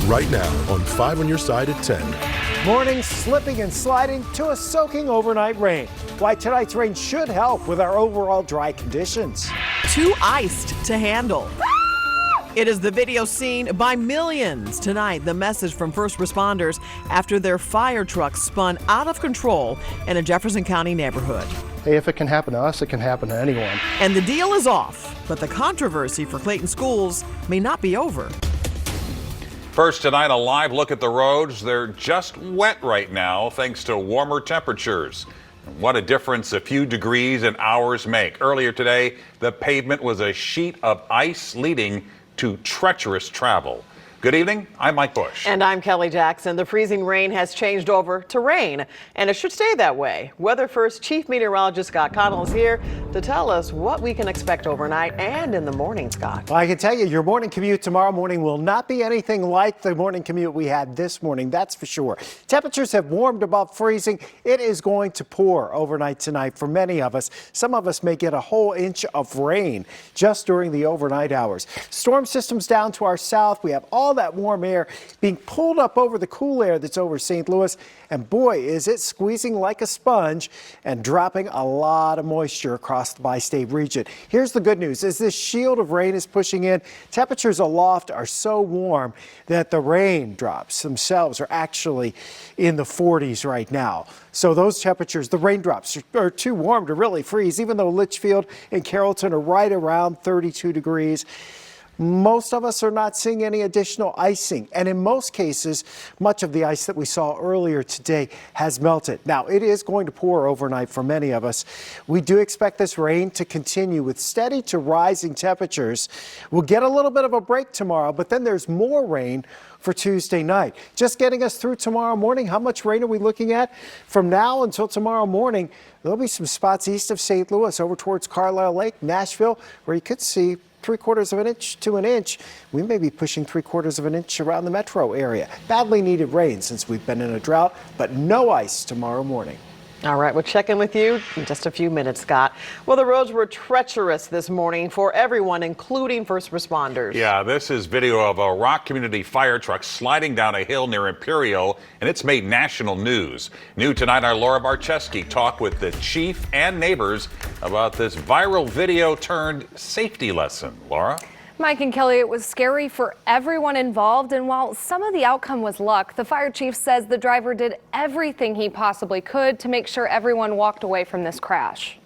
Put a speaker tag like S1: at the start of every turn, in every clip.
S1: right now on 5 on your side at 10.
S2: Morning slipping and sliding to a soaking overnight rain. Why tonight's rain should help with our overall dry conditions.
S3: Too iced to handle. It is the video seen by millions tonight. The message from first responders after their fire truck spun out of control in a Jefferson County neighborhood.
S4: Hey, if it can happen to us, it can happen to anyone.
S3: And the deal is off, but the controversy for Clayton schools may not be over.
S5: First tonight, a live look at the roads. They're just wet right now thanks to warmer temperatures. What a difference a few degrees and hours make. Earlier today, the pavement was a sheet of ice leading to treacherous travel. Good evening, I'm Mike Bush.
S3: And I'm Kelly Jackson. The freezing rain has changed over to rain, and it should stay that way. Weather First Chief Meteorologist Scott Connell is here to tell us what we can expect overnight and in the morning, Scott.
S2: Well, I can tell you, your morning commute tomorrow morning will not be anything like the morning commute we had this morning, that's for sure. Temperatures have warmed above freezing. It is going to pour overnight tonight for many of us. Some of us may get a whole inch of rain just during the overnight hours. Storm systems down to our south. We have all that warm air being pulled up over the cool air that's over St. Louis, and boy, is it squeezing like a sponge and dropping a lot of moisture across the bi-state region. Here's the good news. As this shield of rain is pushing in, temperatures aloft are so warm that the raindrops themselves are actually in the 40s right now. So those temperatures, the raindrops are too warm to really freeze, even though Litchfield and Carrollton are right around 32 degrees. Most of us are not seeing any additional icing, and in most cases, much of the ice that we saw earlier today has melted. Now, it is going to pour overnight for many of us. We do expect this rain to continue with steady to rising temperatures. We'll get a little bit of a break tomorrow, but then there's more rain for Tuesday night. Just getting us through tomorrow morning, how much rain are we looking at? From now until tomorrow morning, there'll be some spots east of St. Louis over towards Carlisle Lake, Nashville, where you could see 3/4 of an inch to an inch. We may be pushing 3/4 of an inch around the metro area. Badly needed rain since we've been in a drought, but no ice tomorrow morning.
S3: All right, we'll check in with you in just a few minutes, Scott. Well, the roads were treacherous this morning for everyone, including first responders.
S5: Yeah, this is video of a Rock Community fire truck sliding down a hill near Imperial, and it's made national news. New tonight, our Laura Barczewski talked with the chief and neighbors about this viral video turned safety lesson. Laura?
S6: Mike and Kelly, it was scary for everyone involved, and while some of the outcome was luck, the fire chief says the driver did everything he possibly could to make sure everyone walked away from this crash.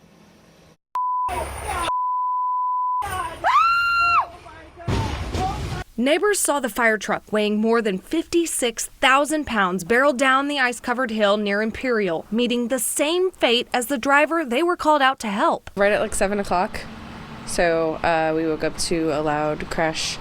S6: Neighbors saw the fire truck weighing more than 56,000 pounds barrel down the ice-covered hill near Imperial, meeting the same fate as the driver they were called out to help.
S7: Right at like 7 o'clock. So we woke up to a loud crash.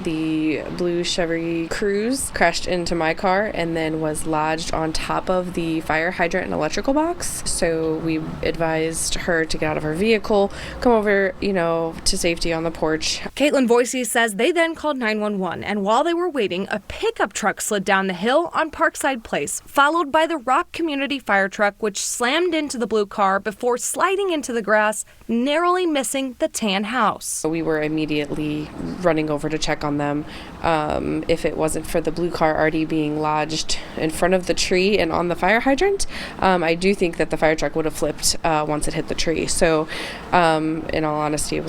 S7: The blue Chevy Cruze crashed into my car and then was lodged on top of the fire hydrant and electrical box. So we advised her to get out of her vehicle, come over, to safety on the porch.
S6: Caitlin Boise says they then called 911, and while they were waiting, a pickup truck slid down the hill on Parkside Place, followed by the Rock Community fire truck, which slammed into the blue car before sliding into the grass, narrowly missing the tan house.
S7: We were immediately running over to check on them. If it wasn't for the blue car already being lodged in front of the tree and on the fire hydrant, I do think that the fire truck would have flipped once it hit the tree. So in all honesty,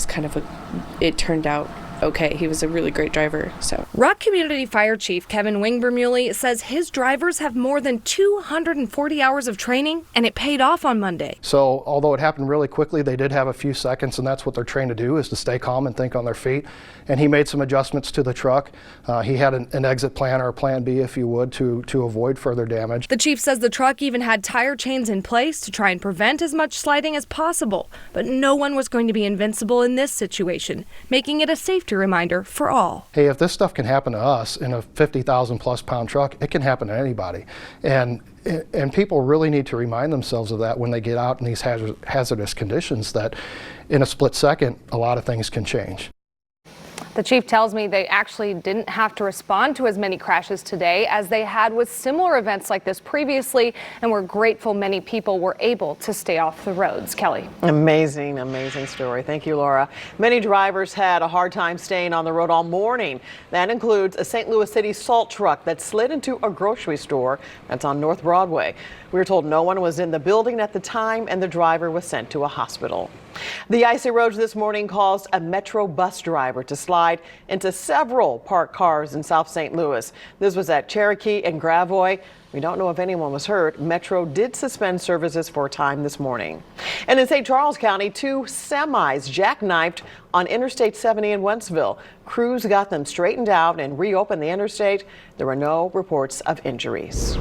S7: it turned out okay. He was a really great driver. So
S6: Rock Community Fire Chief Kevin Wingbermuley says his drivers have more than 240 hours of training, and it paid off on Monday.
S4: So although it happened really quickly, they did have a few seconds, and that's what they're trained to do, is to stay calm and think on their feet. And he made some adjustments to the truck. He had an exit plan, or a plan B, if you would, to avoid further damage.
S6: The chief says the truck even had tire chains in place to try and prevent as much sliding as possible. But no one was going to be invincible in this situation, making it a safety reminder for all.
S4: Hey, if this stuff can happen to us in a 50,000 plus pound truck, it can happen to anybody. And people really need to remind themselves of that when they get out in these hazardous conditions, that in a split second, a lot of things can change.
S6: The chief tells me they actually didn't have to respond to as many crashes today as they had with similar events like this previously, and we're grateful many people were able to stay off the roads. Kelly.
S3: Amazing, amazing story. Thank you, Laura. Many drivers had a hard time staying on the road all morning. That includes a St. Louis City salt truck that slid into a grocery store that's on North Broadway. We were told no one was in the building at the time and the driver was sent to a hospital. The icy roads this morning caused a Metro bus driver to slide into several parked cars in South St. Louis. This was at Cherokee and Gravois. We don't know if anyone was hurt. Metro did suspend services for a time this morning. And in St. Charles County, 2 semis jackknifed on Interstate 70 in Wentzville. Crews got them straightened out and reopened the interstate. There were no reports of injuries.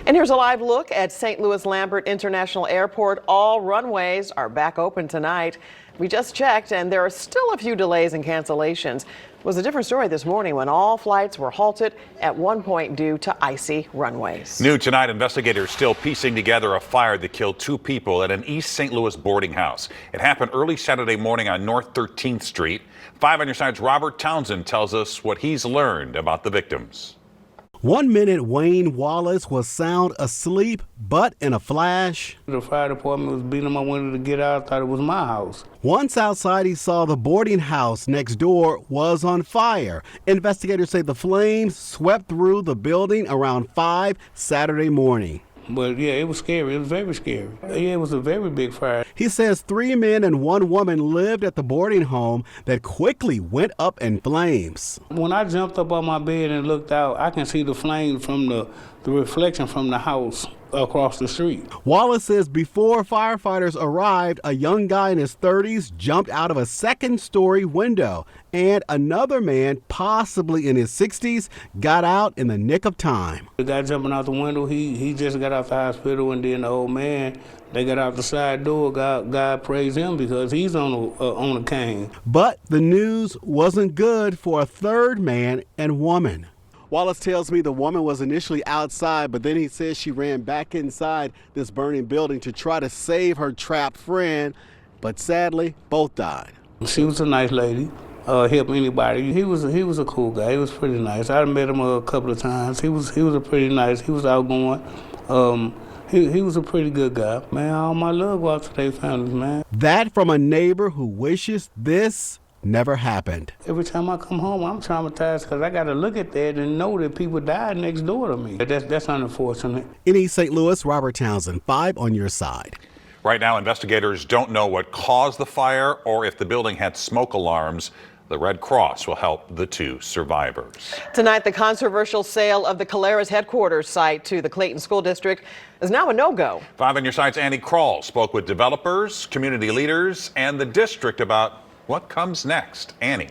S3: And here's a live look at St. Louis Lambert International Airport. All runways are back open tonight. We just checked, and there are still a few delays and cancellations. It was a different story this morning when all flights were halted at one point due to icy runways.
S5: New tonight, investigators still piecing together a fire that killed 2 people at an East St. Louis boarding house. It happened early Saturday morning on North 13th Street. 5 on your side's Robert Townsend tells us what he's learned about the victims.
S8: 1 minute, Wayne Wallace was sound asleep, but in a flash,
S9: the fire department was beating him. I wanted to get out. I thought it was my house.
S8: Once outside, he saw the boarding house next door was on fire. Investigators say the flames swept through the building around 5 Saturday morning.
S9: But yeah, it was scary. It was very scary. Yeah, it was a very big fire.
S8: He says 3 men and 1 woman lived at the boarding home that quickly went up in flames.
S9: When I jumped up on my bed and looked out, I can see the flame from the reflection from the house across the street.
S8: Wallace says before firefighters arrived, a young guy in his 30s jumped out of a second-story window, and another man, possibly in his 60s, got out in the nick of time.
S9: The guy jumping out the window, he just got out the hospital, and then the old man, they got out the side door. God praise him because he's on a cane.
S8: But the news wasn't good for a third man and woman. Wallace tells me the woman was initially outside, but then he says she ran back inside this burning building to try to save her trapped friend, but sadly, both died.
S9: She was a nice lady, help anybody. He was a cool guy. He was pretty nice. I met him a couple of times. He was a pretty nice. He was outgoing. He was a pretty good guy. Man, all my love go out to their families, man.
S8: That from a neighbor who wishes this never happened.
S9: Every time I come home, I'm traumatized because I got to look at that and know that people died next door to me. That's unfortunate.
S8: In East St. Louis, Robert Townsend, 5 on your side.
S5: Right now, investigators don't know what caused the fire or if the building had smoke alarms. The Red Cross will help the 2 survivors.
S3: Tonight, the controversial sale of the Caleres headquarters site to the Clayton School District is now a no-go.
S5: 5 on your side's Andy Kroll spoke with developers, community leaders, and the district about what comes next. Annie.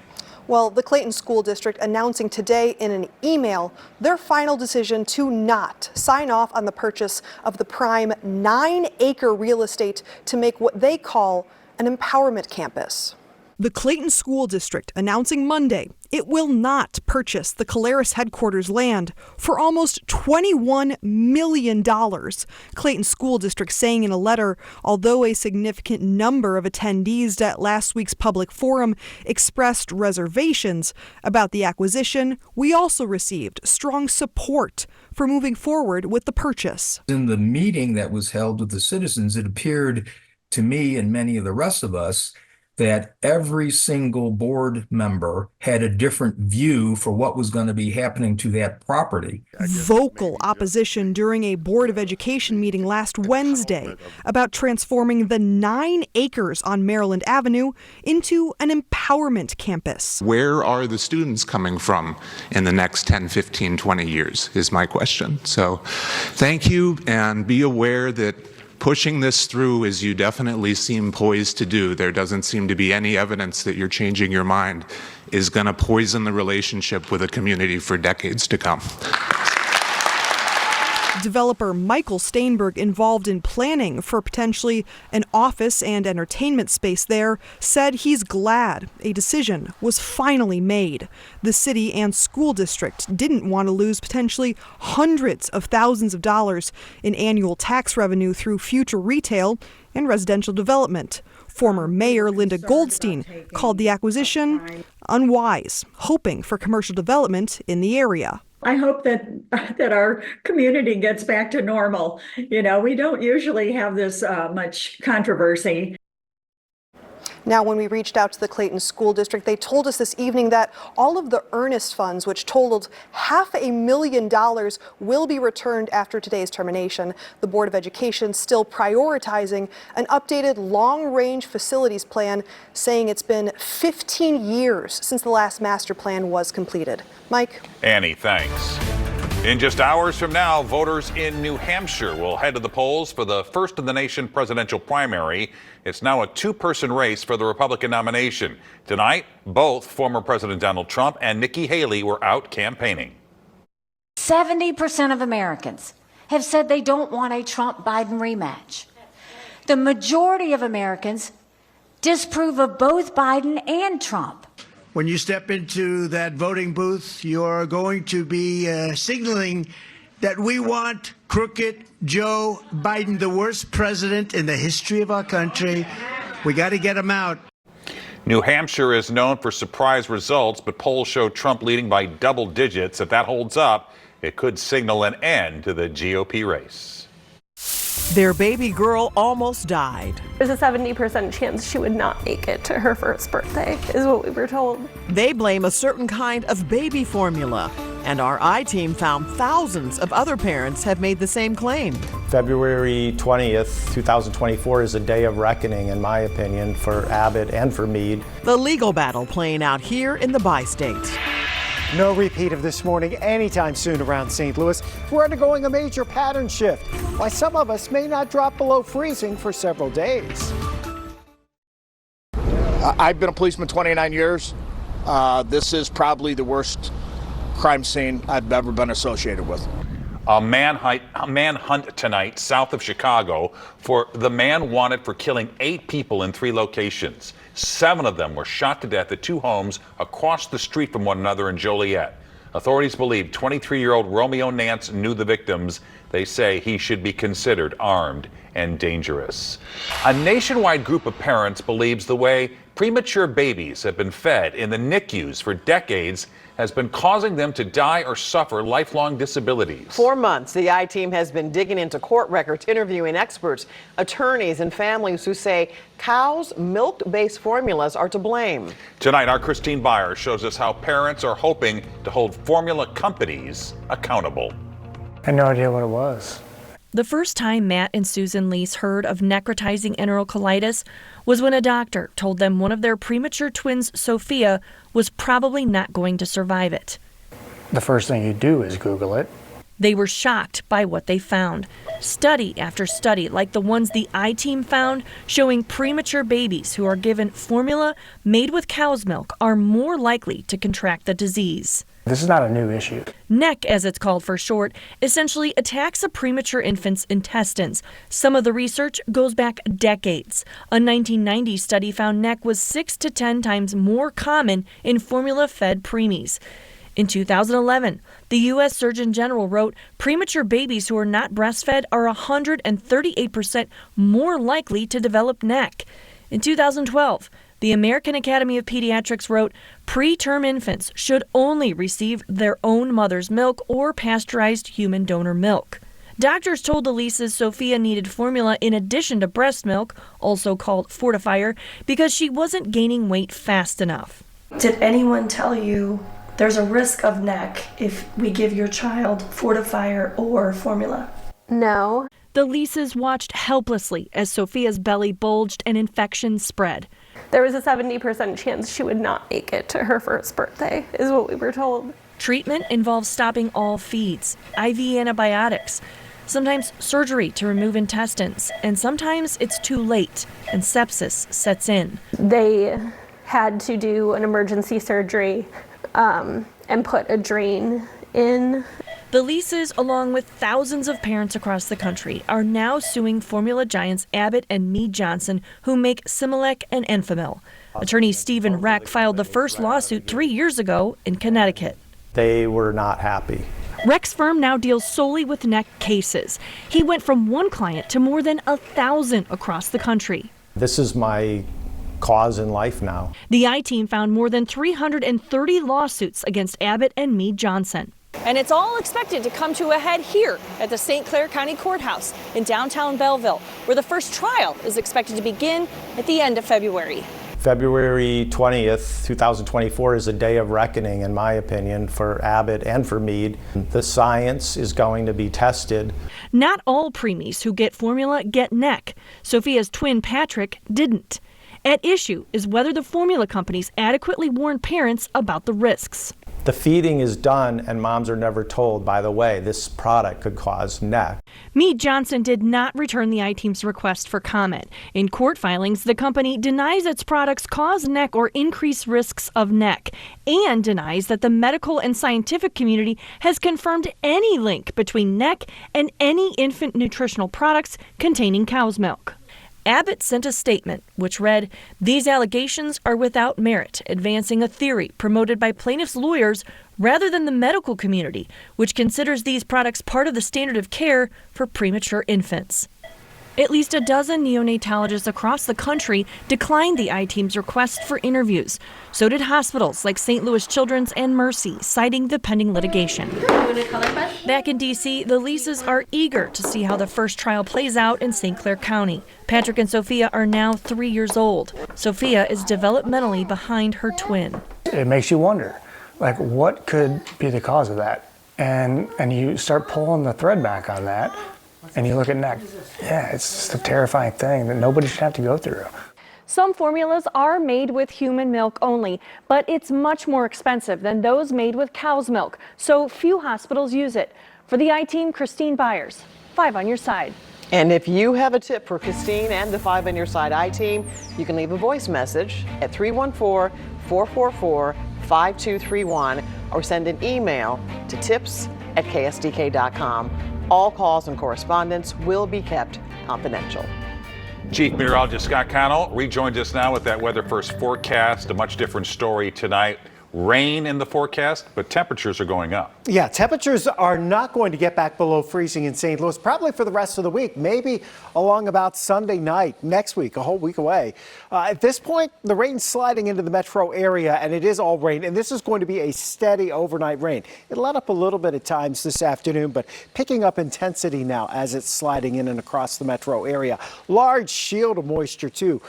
S10: Well, the Clayton School District announcing today in an email their final decision to not sign off on the purchase of the prime 9-acre real estate to make what they call an empowerment campus.
S11: The Clayton School District announcing Monday it will not purchase the Caleres headquarters land for almost $21 million. Clayton School District saying in a letter, although a significant number of attendees at last week's public forum expressed reservations about the acquisition, we also received strong support for moving forward with the purchase.
S12: In the meeting that was held with the citizens, it appeared to me and many of the rest of us that every single board member had a different view for what was going to be happening to that property.
S11: Vocal opposition during a Board of Education meeting last Wednesday about transforming the 9 acres on Maryland Avenue into an empowerment campus.
S13: Where are the students coming from in the next 10, 15, 20 years is my question. So thank you, and be aware that pushing this through, as you definitely seem poised to do, there doesn't seem to be any evidence that you're changing your mind, is going to poison the relationship with a community for decades to come.
S11: Developer Michael Steinberg, involved in planning for potentially an office and entertainment space there, said he's glad a decision was finally made. The city and school district didn't want to lose potentially hundreds of thousands of dollars in annual tax revenue through future retail and residential development. Former Mayor Linda Goldstein called the acquisition unwise, hoping for commercial development in the area.
S14: I hope that our community gets back to normal. You know, we don't usually have this much controversy.
S10: Now, when we reached out to the Clayton School District, they told us this evening that all of the earnest funds, which totaled $500,000, will be returned after today's termination. The Board of Education still prioritizing an updated long-range facilities plan, saying it's been 15 years since the last master plan was completed. Mike?
S5: Annie, thanks. In just hours from now, voters in New Hampshire will head to the polls for the first in the nation presidential primary. It's now a two-person race for the Republican nomination. Tonight, both former President Donald Trump and Nikki Haley were out campaigning.
S15: 70% of Americans have said they don't want a Trump-Biden rematch. The majority of Americans disapprove of both Biden and Trump.
S16: When you step into that voting booth, you're going to be signaling that we want crooked Joe Biden, the worst president in the history of our country. We got to get him out.
S5: New Hampshire is known for surprise results, but polls show Trump leading by double digits. If that holds up, it could signal an end to the GOP race.
S3: Their baby girl almost died.
S17: There's a 70% chance she would not make it to her first birthday, is what we were told.
S3: They blame a certain kind of baby formula, and our I-Team found thousands of other parents have made the same claim.
S18: February 20th, 2024 is a day of reckoning, in my opinion, for Abbott and for Meade.
S3: The legal battle playing out here in the bi-state.
S2: No repeat of this morning anytime soon around St. Louis. We're undergoing a major pattern shift, why some of us may not drop below freezing for several days.
S19: I've been a policeman 29 years. This is probably the worst crime scene I've ever been associated with.
S5: A manhunt tonight south of Chicago for the man wanted for killing 8 people in 3 locations. 7 of them were shot to death at 2 homes across the street from one another in Joliet. Authorities believe 23-year-old Romeo Nance knew the victims. They say he should be considered armed and dangerous. A nationwide group of parents believes the way premature babies have been fed in the NICUs for decades has been causing them to die or suffer lifelong disabilities.
S3: For months, the I-Team has been digging into court records, interviewing experts, attorneys, and families who say cows' milk-based formulas are to blame.
S5: Tonight, our Christine Byers shows us how parents are hoping to hold formula companies accountable.
S20: I had no idea what it was.
S6: The first time Matt and Susan Lease heard of necrotizing enterocolitis was when a doctor told them one of their premature twins, Sophia, was probably not going to survive it.
S20: The first thing you do is Google it.
S6: They were shocked by what they found. Study after study, like the ones the I-Team found, showing premature babies who are given formula made with cow's milk are more likely to contract the disease.
S20: This is not a new issue.
S6: NEC, as it's called for short, essentially attacks a premature infant's intestines. Some of the research goes back decades. A 1990 study found NEC was 6 to 10 times more common in formula-fed preemies. In 2011, the U.S. Surgeon General wrote, premature babies who are not breastfed are 138% more likely to develop NEC. In 2012, the American Academy of Pediatrics wrote, preterm infants should only receive their own mother's milk or pasteurized human donor milk. Doctors told the Leases Sophia needed formula in addition to breast milk, also called fortifier, because she wasn't gaining weight fast enough.
S21: Did anyone tell you there's a risk of NEC if we give your child fortifier or formula?
S17: No.
S6: The Leases watched helplessly as Sophia's belly bulged and infection spread.
S17: There was a 70% chance she would not make it to her first birthday, is what we were told.
S6: Treatment involves stopping all feeds, IV antibiotics, sometimes surgery to remove intestines, and sometimes it's too late and sepsis sets in.
S17: They had to do an emergency surgery and put a drain in.
S6: The Leases, along with thousands of parents across the country, are now suing formula giants Abbott and Meade Johnson, who make Similac and Enfamil. Attorney Stephen Reck filed the first lawsuit 3 years ago in Connecticut.
S18: They were not happy.
S6: Reck's firm now deals solely with NEC cases. He went from one client to more than 1,000 across the country.
S18: This is my cause in life now.
S11: The I-Team found more than 330 lawsuits against Abbott and Meade Johnson.
S1: And it's all expected to come to a head here at the St. Clair County Courthouse in downtown Belleville, where the first trial is expected to begin at the end of February.
S18: February 20th, 2024 is a day of reckoning, in my opinion, for Abbott and for Meade. The science is going to be tested.
S11: Not all preemies who get formula get NEC. Sophia's twin Patrick didn't. At issue is whether the formula companies adequately warn parents about the risks.
S18: The feeding is done and moms are never told, by the way, this product could cause NEC.
S11: Meade Johnson did not return the I-Team's request for comment. In court filings, the company denies its products cause NEC or increase risks of NEC, and denies that the medical and scientific community has confirmed any link between NEC and any infant nutritional products containing cow's milk. Abbott sent a statement which read, "These allegations are without merit, advancing a theory promoted by plaintiffs' lawyers rather than the medical community, which considers these products part of the standard of care for premature infants." At least a dozen neonatologists across the country declined the I-Team's request for interviews. So did hospitals like St. Louis Children's and Mercy, citing the pending litigation. Back in D.C., the Lisa's are eager to see how the first trial plays out in St. Clair County. Patrick and Sophia are now 3 years old. Sophia is developmentally behind her twin.
S20: It makes you wonder, like, what could be the cause of that? And you start pulling the thread back on that, and you look at NEC. Yeah, it's just a terrifying thing that nobody should have to go through.
S6: Some formulas are made with human milk only, but it's much more expensive than those made with cow's milk, so few hospitals use it. For the I-Team, Christine Byers, 5 on your side.
S3: And if you have a tip for Christine and the 5 on your side I-Team, you can leave a voice message at 314-444-5231 or send an email to tips@ksdk.com. All calls and correspondence will be kept confidential.
S5: Chief Meteorologist Scott Connell rejoins us now with that Weather First forecast. A much different story tonight. Rain in the forecast, but temperatures are going up.
S2: Yeah, temperatures are not going to get back below freezing in St. Louis, probably for the rest of the week, maybe along about Sunday night next week, a whole week away. At this point, the rain's sliding into the metro area, and it is all rain, and this is going to be a steady overnight rain. It let up a little bit at times this afternoon, but picking up intensity now as it's sliding in and across the metro area. Large shield of moisture, too,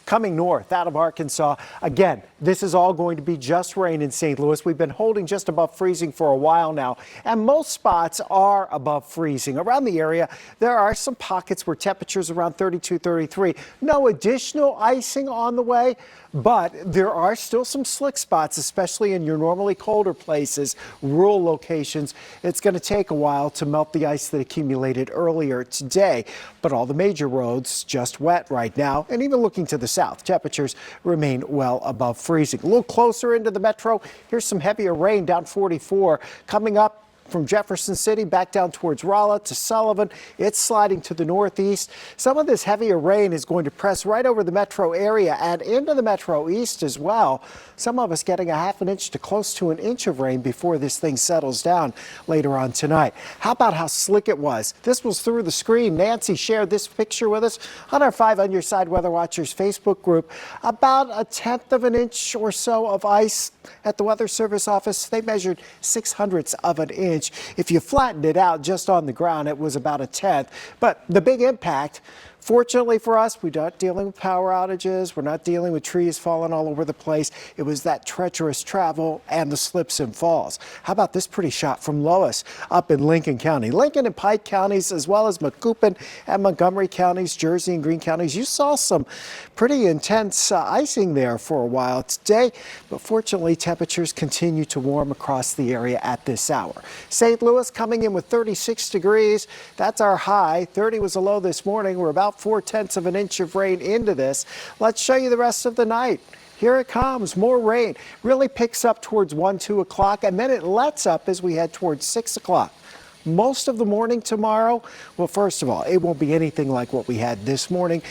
S2: coming north out of Arkansas. Again, this is all going to be just rain in St. Louis. We've been holding just above freezing for a while now, and most spots are above freezing. Around the area, there are some pockets where temperatures around 32, 33. No additional icing on the way, but there are still some slick spots, especially in your normally colder places, rural locations. It's going to take a while to melt the ice that accumulated earlier today, but all the major roads just wet right now, and even looking to the south, temperatures remain well above freezing. A little closer into the metro, here's some heavier rain down 44 coming up from Jefferson City back down towards Rolla to Sullivan. It's sliding to the northeast. Some of this heavier rain is going to press right over the metro area and into the metro east as well. Some of us getting a half an inch to close to an inch of rain before this thing settles down later on tonight. How about how slick it was? This was through the screen. Nancy shared this picture with us on our 5 on Your Side Weather Watchers Facebook group. About a 1/10 of an inch or so of ice at the Weather Service office. They measured 0.06 of an inch. If you flattened it out just on the ground, it was about a 1/10. But the big impact, fortunately for us, we're not dealing with power outages. We're not dealing with trees falling all over the place. It was that treacherous travel and the slips and falls. How about this pretty shot from Lois up in Lincoln County? Lincoln and Pike counties, as well as Macoupin and Montgomery counties, Jersey and Greene counties. You saw some pretty intense icing there for a while today, but fortunately temperatures continue to warm across the area at this hour. St. Louis coming in with 36 degrees. That's our high. 30 was a low this morning. We're about 0.4 of an inch of rain into this. Let's show you the rest of the night. Here it comes, more rain. Really picks up towards 1, 2 o'clock, and then it lets up as we head towards 6 o'clock. Most of the morning tomorrow, well, first of all, it won't be anything like what we had this morning.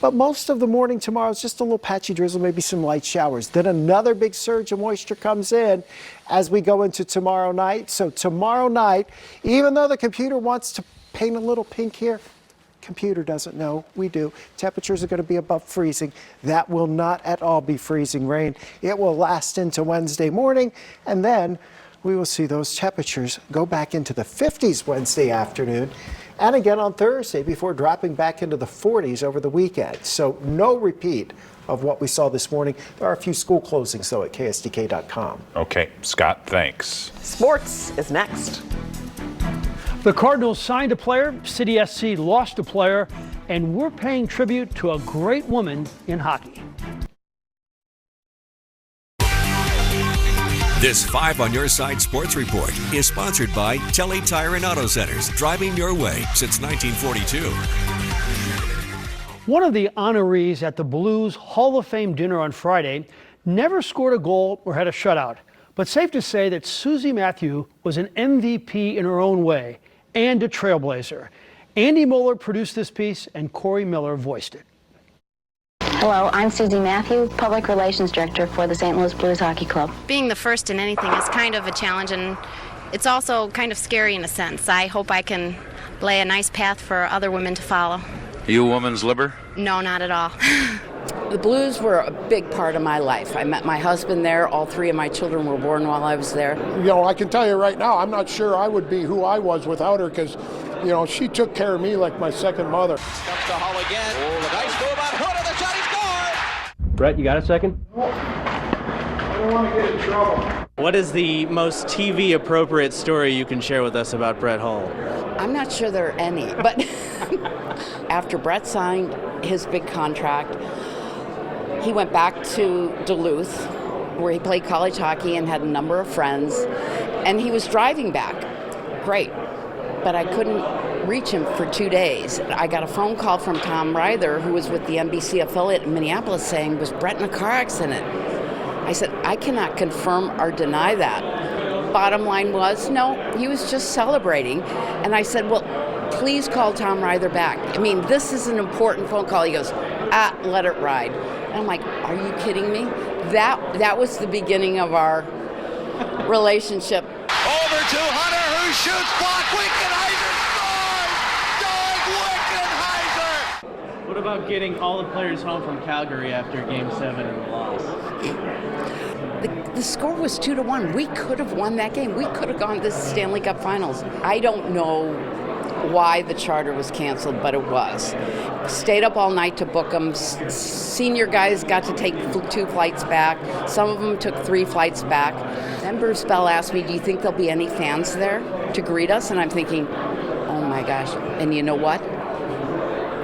S2: But most of the morning tomorrow is just a little patchy drizzle, maybe some light showers. Then another big surge of moisture comes in as we go into tomorrow night. So tomorrow night, even though the computer wants to paint a little pink here, Computer doesn't know. We do. Temperatures are going to be above freezing. That will not at all be freezing rain. It will last into Wednesday morning, and then we will see those temperatures go back into the 50s Wednesday afternoon and again on Thursday before dropping back into the 40s over the weekend. So no repeat of what we saw this morning. There are a few school closings, though, at KSDK.com.
S5: Okay, Scott, thanks.
S3: Sports is next.
S7: The Cardinals signed a player, City SC lost a player, and we're paying tribute to a great woman in hockey.
S22: This 5 on Your Side Sports Report is sponsored by Telly Tire and Auto Centers, driving your way since 1942.
S7: One of the honorees at the Blues Hall of Fame dinner on Friday never scored a goal or had a shutout. But safe to say that Susie Matthew was an MVP in her own way and a trailblazer. Andy Moeller produced this piece and Corey Miller voiced it.
S23: Hello, I'm Susie Matthew, Public Relations Director for the St. Louis Blues Hockey Club.
S24: Being the first in anything is kind of a challenge, and it's also kind of scary in a sense. I hope I can lay a nice path for other women to follow.
S25: Are you a woman's libber?
S24: No, not at all.
S26: The Blues were a big part of my life. I met my husband there. All 3 of my children were born while I was there.
S27: You know, I can tell you right now, I'm not sure I would be who I was without her because, you know, she took care of me like my second mother.
S28: Comes to Hull again. Oh, the nice move on Hood of the shot. He scored!
S29: Brett, you got a second?
S27: I don't want to get in trouble.
S29: What is the most TV appropriate story you can share with us about Brett Hull?
S26: I'm not sure there are any, but after Brett signed his big contract, he went back to Duluth, where he played college hockey and had a number of friends, and he was driving back. Great, but I couldn't reach him for 2 days. I got a phone call from Tom Ryther, who was with the NBC affiliate in Minneapolis, saying, was Brett in a car accident? I said, I cannot confirm or deny that. Bottom line was, no, he was just celebrating. And I said, well, please call Tom Ryther back. I mean, this is an important phone call. He goes, let it ride. And I'm like, are you kidding me? That was the beginning of our relationship.
S28: Over to Hunter, who shoots, block, Wickenheiser scores! Doug Wickenheiser!
S29: What about getting all the players home from Calgary after Game 7 and the loss?
S26: The score was 2-1. We could have won that game. We could have gone to the Stanley Cup Finals. I don't know why the charter was canceled, but it was. Stayed up all night to book them. Senior guys got to take 2 flights back. Some of them took 3 flights back. Then Bruce Bell asked me, do you think there'll be any fans there to greet us? And I'm thinking, oh my gosh. And you know what?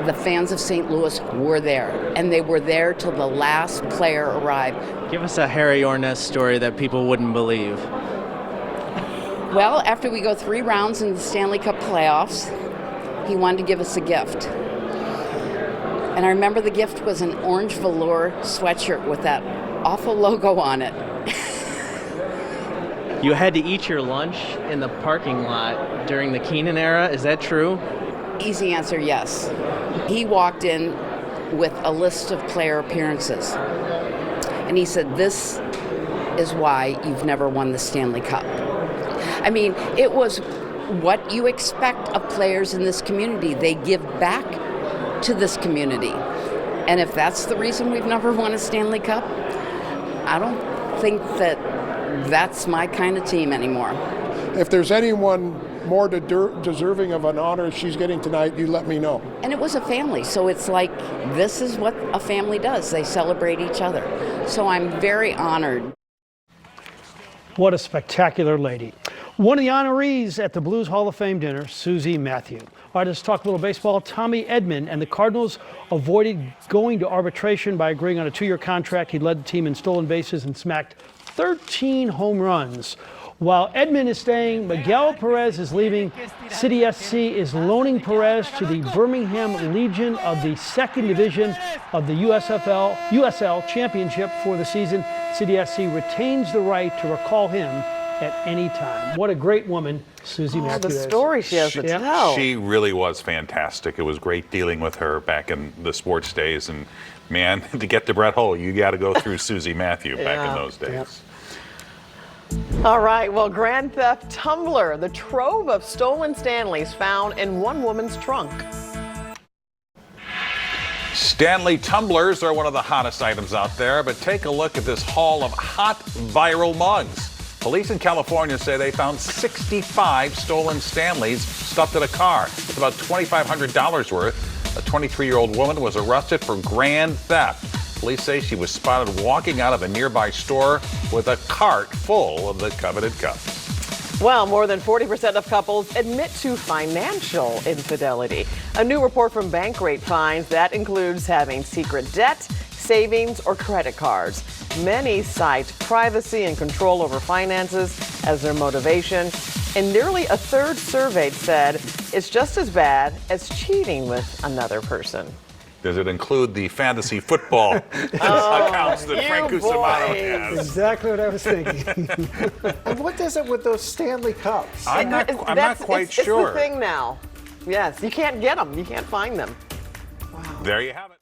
S26: The fans of St. Louis were there, and they were there till the last player arrived.
S29: Give us a Harry Orness story that people wouldn't believe.
S26: Well, after we go 3 rounds in the Stanley Cup playoffs, he wanted to give us a gift. And I remember the gift was an orange velour sweatshirt with that awful logo on it.
S29: You had to eat your lunch in the parking lot during the Keenan era. Is that true?
S26: Easy answer, yes. He walked in with a list of player appearances. And he said, this is why you've never won the Stanley Cup. I mean, it was what you expect of players in this community. They give back to this community. And if that's the reason we've never won a Stanley Cup, I don't think that's my kind of team anymore.
S27: If there's anyone more deserving of an honor she's getting tonight, you let me know.
S26: And it was a family, so it's like this is what a family does. They celebrate each other. So I'm very honored.
S7: What a spectacular lady. One of the honorees at the Blues Hall of Fame dinner, Susie Matthew. All right, let's talk a little baseball. Tommy Edman and the Cardinals avoided going to arbitration by agreeing on a 2-year contract. He led the team in stolen bases and smacked 13 home runs. While Edman is staying, Miguel Perez is leaving. City SC is loaning Perez to the Birmingham Legion of the 2nd Division of the USL Championship for the season. City SC retains the right to recall him at any time. What a great woman Susie Matthew is.
S3: The story she has to tell.
S5: She really was fantastic. It was great dealing with her back in the sports days. And, man, to get to Brett Hull, you got to go through Susie Matthew back in those days.
S3: Yep. All right, well, Grand Theft Tumbler, the trove of stolen Stanleys found in one woman's trunk.
S5: Stanley tumblers are one of the hottest items out there, but take a look at this haul of hot viral mugs. Police in California say they found 65 stolen Stanleys stuffed in a car. It's about $2,500 worth. A 23-year-old woman was arrested for grand theft. Police say she was spotted walking out of a nearby store with a cart full of the coveted cups.
S3: Well, more than 40% of couples admit to financial infidelity. A new report from Bankrate finds that includes having secret debt, savings, or credit cards. Many cite privacy and control over finances as their motivation, and nearly a third surveyed said it's just as bad as cheating with another person.
S5: Does it include the fantasy football accounts that Frank Cusimano has?
S7: Exactly what I was thinking.
S2: And what is it with those Stanley Cups?
S5: I'm not quite sure.
S3: It's the thing now. Yes, you can't get them. You can't find them.
S5: There you have it.